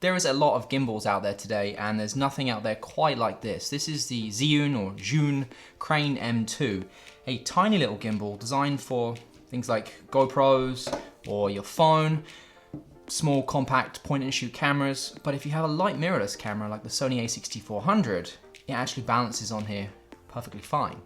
There is a lot of gimbals out there today, and there's nothing out there quite like this. This is the Zhiyun Crane M2, a tiny little gimbal designed for things like GoPros or your phone, small compact point and shoot cameras. But if you have a light mirrorless camera like the Sony A6400, it actually balances on here perfectly fine.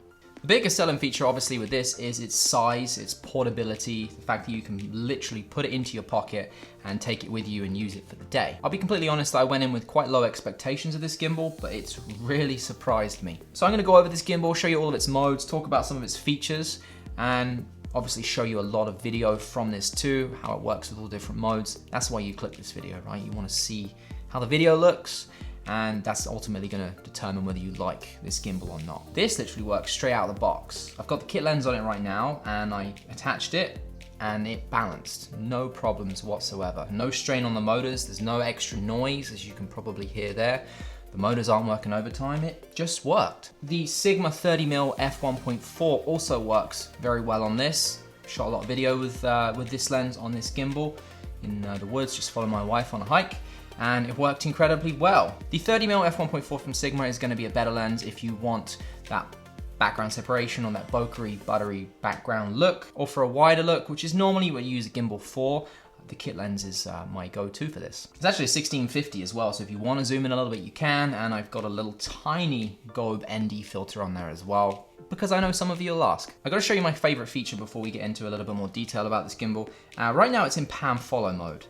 The biggest selling feature obviously with this is its size, its portability, the fact that you can literally put it into your pocket and take it with you and use it for the day. I'll be completely honest, I went in with quite low expectations of this gimbal, but it's really surprised me. So I'm gonna go over this gimbal, show you all of its modes, talk about some of its features, and obviously show you a lot of video from this too, how it works with all different modes. That's why you click this video, right? You wanna see how the video looks, and that's ultimately gonna determine whether you like this gimbal or not. This literally works straight out of the box. I've got the kit lens on it right now, and I attached it, and it balanced. No problems whatsoever. No strain on the motors, there's no extra noise, as you can probably hear there. The motors aren't working overtime, it just worked. The Sigma 30mm f1.4 also works very well on this. Shot a lot of video with this lens on this gimbal in the woods, just following my wife on a hike, and it worked incredibly well. The 30mm f1.4 from Sigma is going to be a better lens if you want that background separation or that bokeh, buttery background look, or for a wider look, which is normally what you use a gimbal for. The kit lens is my go-to for this. It's actually a 1650 as well, so if you want to zoom in a little bit, you can, and I've got a little tiny Gobe ND filter on there as well, because I know some of you will ask. I've got to show you my favorite feature before we get into a little bit more detail about this gimbal. Right now it's in pan follow mode.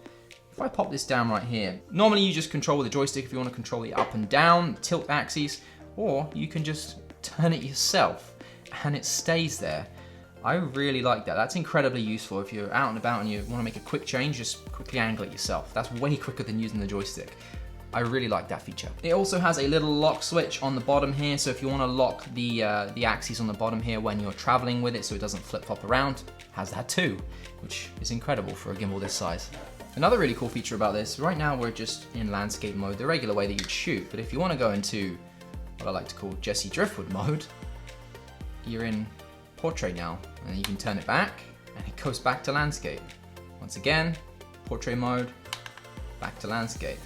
If I pop this down right here, normally you just control with the joystick if you want to control the up and down, tilt axes, or you can just turn it yourself and it stays there. I really like that. That's incredibly useful if you're out and about and you want to make a quick change, just quickly angle it yourself. That's way quicker than using the joystick. I really like that feature. It also has a little lock switch on the bottom here, so if you want to lock the axes on the bottom here when you're traveling with it so it doesn't flip-flop around, it has that too, which is incredible for a gimbal this size. Another really cool feature about this, right now we're just in landscape mode, the regular way that you'd shoot, but if you want to go into what I like to call Jesse Driftwood mode, you're in portrait now, and you can turn it back and it goes back to landscape. Once again, portrait mode, back to landscape.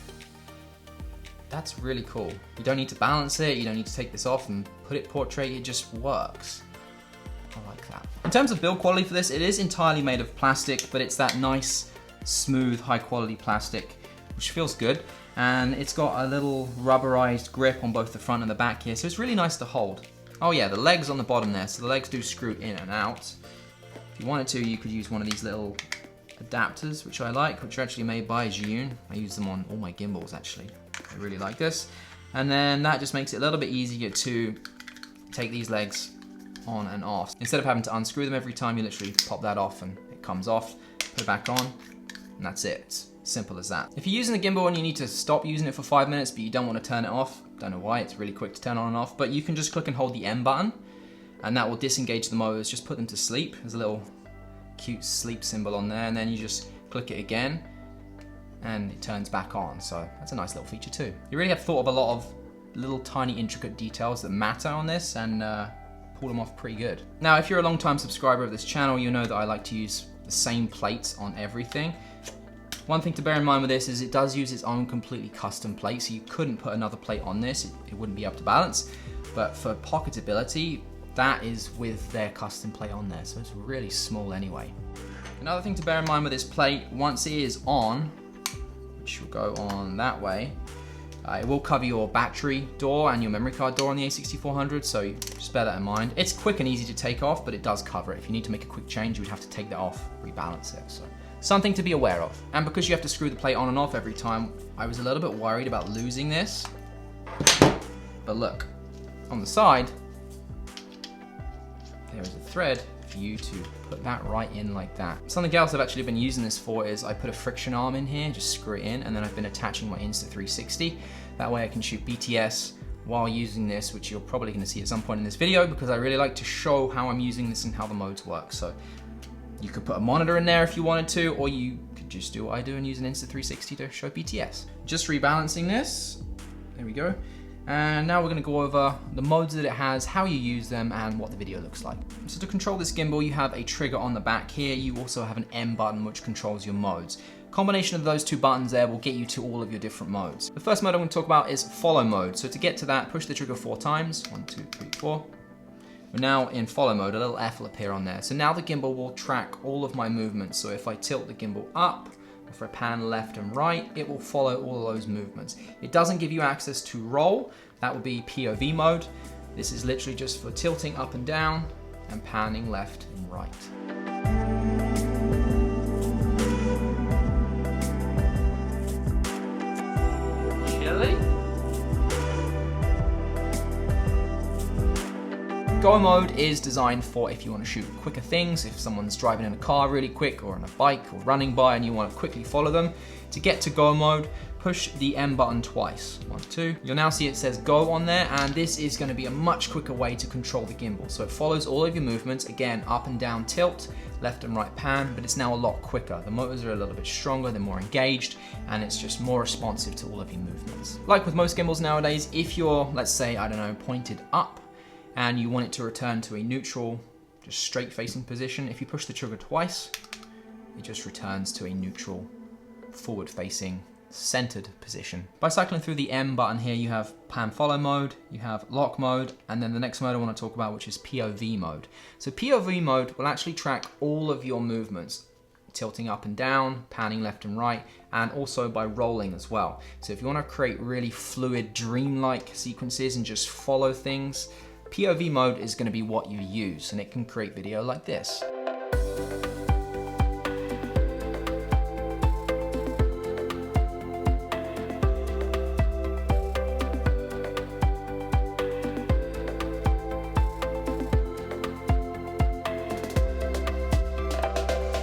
That's really cool. You don't need to balance it, you don't need to take this off and put it portrait, it just works. I like that. In terms of build quality for this, it is entirely made of plastic, but it's that nice, smooth, high quality plastic, which feels good. And it's got a little rubberized grip on both the front and the back here, so it's really nice to hold. Oh yeah, the legs on the bottom there, so the legs do screw in and out. If you wanted to, you could use one of these little adapters, which I like, which are actually made by Zhiyun. I use them on all my gimbals actually. I really like this. And then that just makes it a little bit easier to take these legs on and off. Instead of having to unscrew them every time, you literally pop that off and it comes off, put it back on, and that's it. It's simple as that. If you're using the gimbal and you need to stop using it for 5 minutes, but you don't want to turn it off, don't know why, it's really quick to turn on and off, but you can just click and hold the M button, and that will disengage the motors, just put them to sleep. There's a little cute sleep symbol on there, and then you just click it again, and it turns back on. So that's a nice little feature too. You really have thought of a lot of little tiny intricate details that matter on this, and pull them off pretty good. Now, if you're a long-time subscriber of this channel, you know that I like to use the same plates on everything. One thing to bear in mind with this is it does use its own completely custom plate, so you couldn't put another plate on this, it wouldn't be able to balance. But for pocketability, that is with their custom plate on there, so it's really small anyway. Another thing to bear in mind with this plate, once it is on, which will go on that way, it will cover your battery door and your memory card door on the A6400, so just bear that in mind. It's quick and easy to take off, but it does cover it. If you need to make a quick change, you would have to take that off, rebalance it. So something to be aware of. And because you have to screw the plate on and off every time, I was a little bit worried about losing this. But look, on the side, there is a thread for you to put that right in like that. Something else I've actually been using this for is I put a friction arm in here, just screw it in, and then I've been attaching my Insta360. That way I can shoot BTS while using this, which you're probably gonna see at some point in this video, because I really like to show how I'm using this and how the modes work. So you could put a monitor in there if you wanted to, or you could just do what I do and use an Insta360 to show BTS. Just rebalancing this, there we go. And now we're gonna go over the modes that it has, how you use them, and what the video looks like. So to control this gimbal, you have a trigger on the back here. You also have an M button, which controls your modes. Combination of those two buttons there will get you to all of your different modes. The first mode I'm going to talk about is follow mode. So to get to that, push the trigger 4 times. 1, 2, 3, 4. We're now in follow mode, a little F will appear on there. So now the gimbal will track all of my movements. So if I tilt the gimbal up, if I pan left and right, it will follow all of those movements. It doesn't give you access to roll, that would be POV mode. This is literally just for tilting up and down and panning left and right. Chilly? Go mode is designed for if you want to shoot quicker things, if someone's driving in a car really quick or on a bike or running by and you want to quickly follow them. To get to go mode, push the M button twice. 1, 2. You'll now see it says go on there, and this is going to be a much quicker way to control the gimbal. So it follows all of your movements, again, up and down tilt, left and right pan, but it's now a lot quicker. The motors are a little bit stronger, they're more engaged, and it's just more responsive to all of your movements. Like with most gimbals nowadays, if you're, let's say, I don't know, pointed up, and you want it to return to a neutral, just straight facing position, if you push the trigger twice, it just returns to a neutral, forward facing, centered position. By cycling through the M button here, you have pan follow mode, you have lock mode, and then the next mode I want to talk about, which is POV mode. So POV mode will actually track all of your movements, tilting up and down, panning left and right, and also by rolling as well. So if you want to create really fluid, dreamlike sequences and just follow things, POV mode is going to be what you use, and it can create video like this.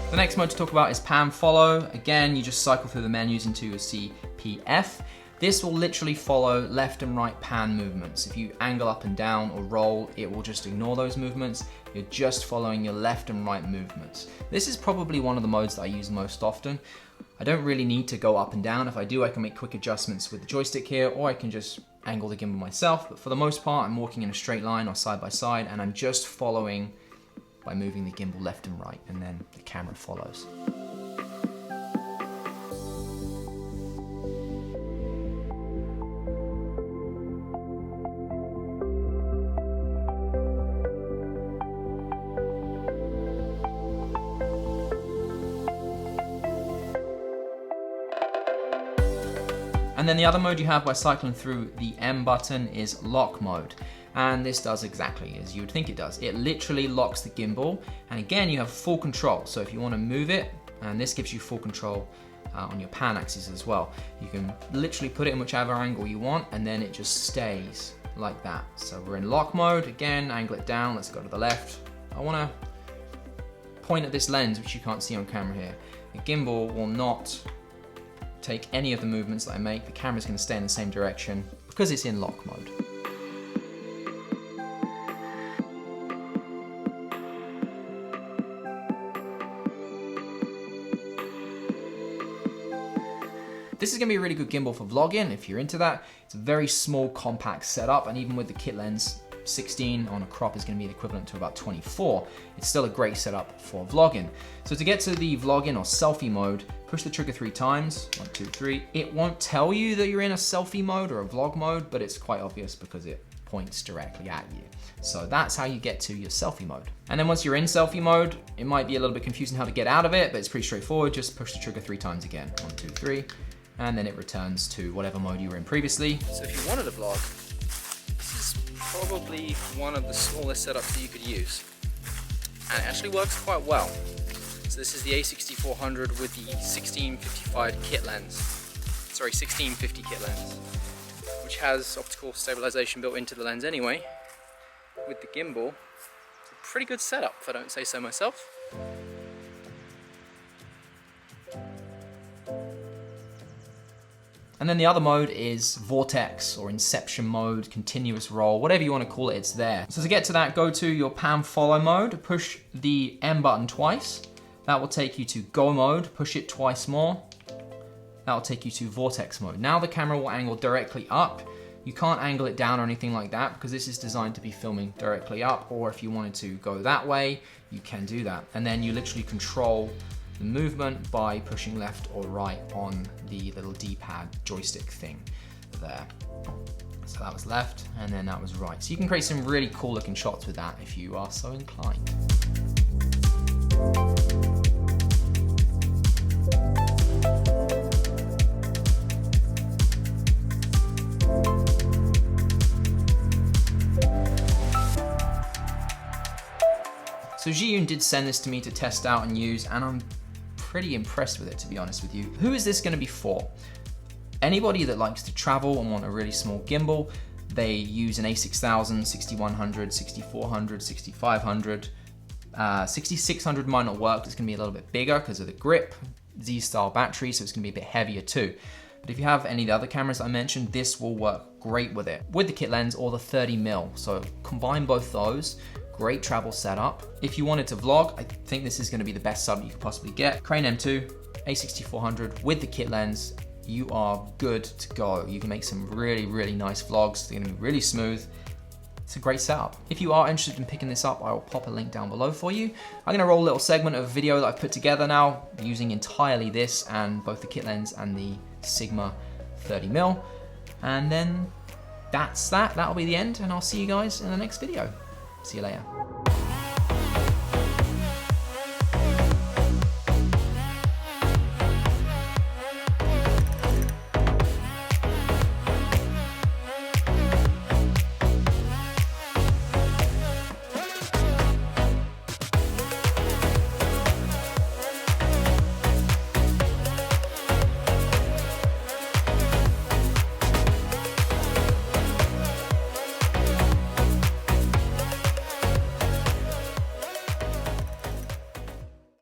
The next mode to talk about is pan follow. Again, you just cycle through the menus until you see PF. This will literally follow left and right pan movements. If you angle up and down or roll, it will just ignore those movements. You're just following your left and right movements. This is probably one of the modes that I use most often. I don't really need to go up and down. If I do, I can make quick adjustments with the joystick here, or I can just angle the gimbal myself. But for the most part, I'm walking in a straight line or side by side, and I'm just following by moving the gimbal left and right, and then the camera follows. And then the other mode you have by cycling through the M button is lock mode. And this does exactly as you would think it does. It literally locks the gimbal, and again you have full control. So if you want to move it, and this gives you full control on your pan axis as well. You can literally put it in whichever angle you want, and then it just stays like that. So we're in lock mode, again, angle it down, let's go to the left. I want to point at this lens, which you can't see on camera here. The gimbal will not take any of the movements that I make. The camera's going to stay in the same direction because it's in lock mode. This is going to be a really good gimbal for vlogging if you're into that. It's a very small, compact setup, and even with the kit lens, 16 on a crop is going to be the equivalent to about 24. It's still a great setup for vlogging. So to get to the vlogging or selfie mode, push the trigger 3 times, 1, 2, 3. It won't tell you that you're in a selfie mode or a vlog mode, but it's quite obvious because it points directly at you. So that's how you get to your selfie mode. And then once you're in selfie mode, it might be a little bit confusing how to get out of it, but it's pretty straightforward. Just push the trigger 3 times again, 1, 2, 3. And then it returns to whatever mode you were in previously. So if you wanted a vlog, this is probably one of the smallest setups that you could use. And it actually works quite well. So this is the A6400 with the 1655 kit lens. Sorry, 1650 kit lens, which has optical stabilization built into the lens anyway. With the gimbal, it's a pretty good setup if I don't say so myself. And then the other mode is Vortex or Inception mode, continuous roll, whatever you want to call it, it's there. So to get to that, go to your pan follow mode, push the M button twice. That will take you to go mode, push it twice more. That will take you to Vortex mode. Now the camera will angle directly up. You can't angle it down or anything like that because this is designed to be filming directly up, or if you wanted to go that way, you can do that. And then you literally control the movement by pushing left or right on the little D-pad joystick thing there. So that was left, and then that was right. So you can create some really cool looking shots with that if you are so inclined. So Zhiyun did send this to me to test out and use, and I'm pretty impressed with it, to be honest with you. Who is this gonna be for? Anybody that likes to travel and want a really small gimbal. They use an A6000, 6100, 6400, 6500. 6600 might not work, it's gonna be a little bit bigger because of the grip, Z-style battery, so it's gonna be a bit heavier too. But if you have any of the other cameras I mentioned, this will work great with it, with the kit lens or the 30mm. So combine both those, great travel setup. If you wanted to vlog, I think this is gonna be the best sub you could possibly get. Crane M2, A6400 with the kit lens, you are good to go. You can make some really, really nice vlogs. They're gonna be really smooth. It's a great setup. If you are interested in picking this up, I will pop a link down below for you. I'm gonna roll a little segment of a video that I've put together now using entirely this and both the kit lens and the Sigma 30mm. And then that's that. That'll be the end, and I'll see you guys in the next video. See you later.